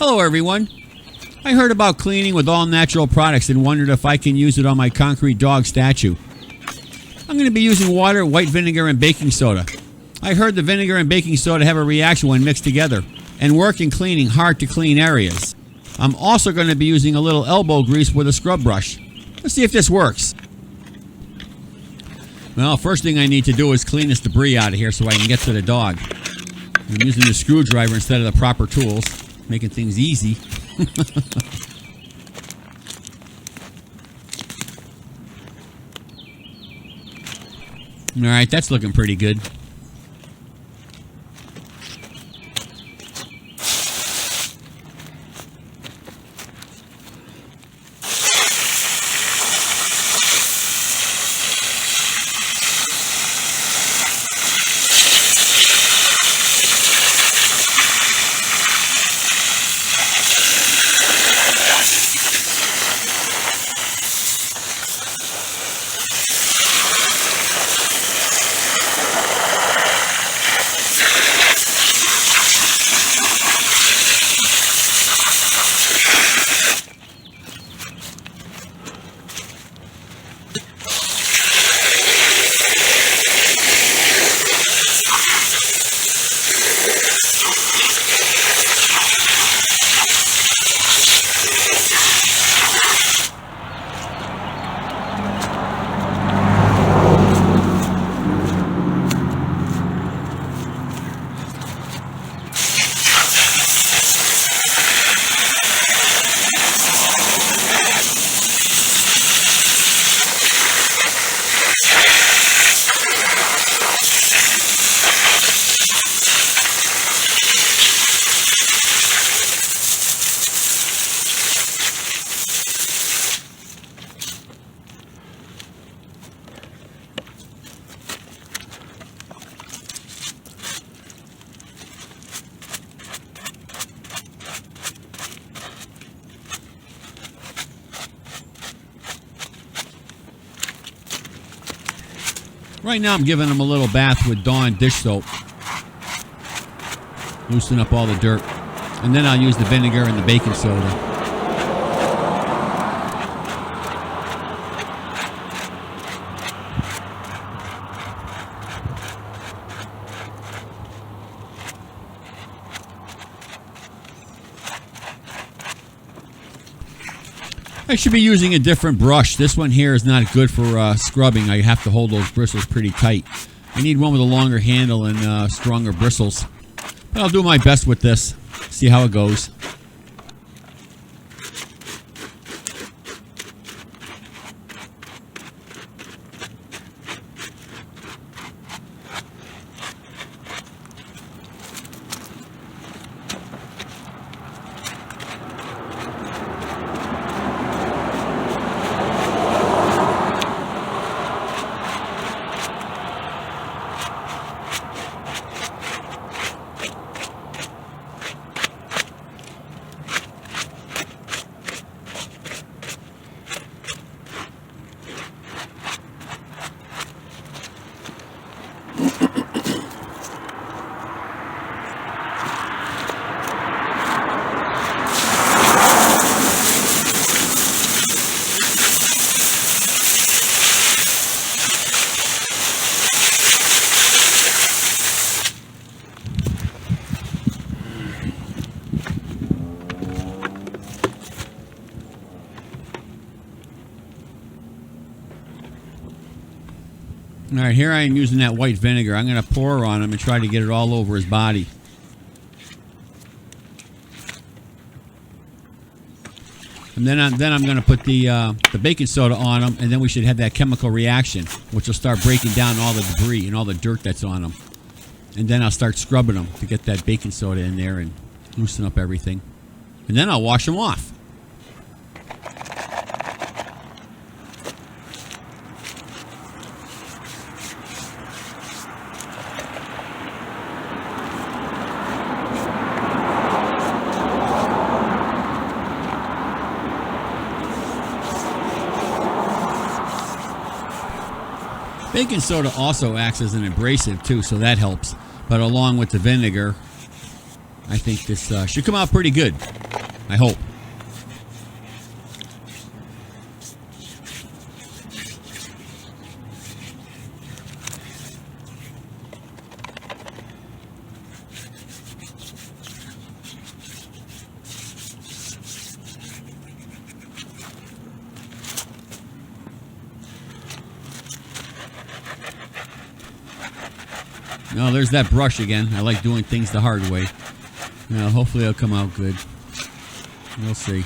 Hello everyone. I heard about cleaning with all natural products and wondered if I can use it on my concrete dog statue. I'm going to be using water, white vinegar, and baking soda. I heard the vinegar and baking soda have a reaction when mixed together and work in cleaning hard to clean areas. I'm also going to be using a little elbow grease with a scrub brush. Let's see if this works. Well, first thing I need to do is clean this debris out of here so I can get to the dog. I'm using the screwdriver instead of the proper tools, making things easy. Alright, that's looking pretty good. Right now I'm giving them a little bath with Dawn dish soap. Loosen up all the dirt. And then I'll use the vinegar and the baking soda. I should be using a different brush. This one here is not good for scrubbing. I have to hold those bristles pretty tight. I need one with a longer handle and stronger bristles. But I'll do my best with this. See how it goes. All right, here I am using that white vinegar. I'm going to pour on him and try to get it all over his body. And then I'm going to put the baking soda on them, and then we should have that chemical reaction, which will start breaking down all the debris and all the dirt that's on them. And then I'll start scrubbing them to get that baking soda in there and loosen up everything. And then I'll wash them off. Baking soda also acts as an abrasive too, so that helps. But along with the vinegar, I think this should come out pretty good. I hope. No, there's that brush again. I like doing things the hard way. Now, hopefully it'll come out good. We'll see.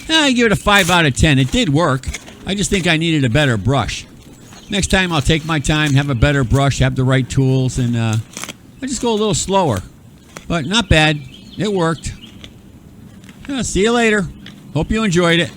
I give it a 5 out of 10. It did work. I just think I needed a better brush. Next time I'll take my time, have a better brush, have the right tools, and I just go a little slower. But not bad. It worked. See you later. Hope you enjoyed it.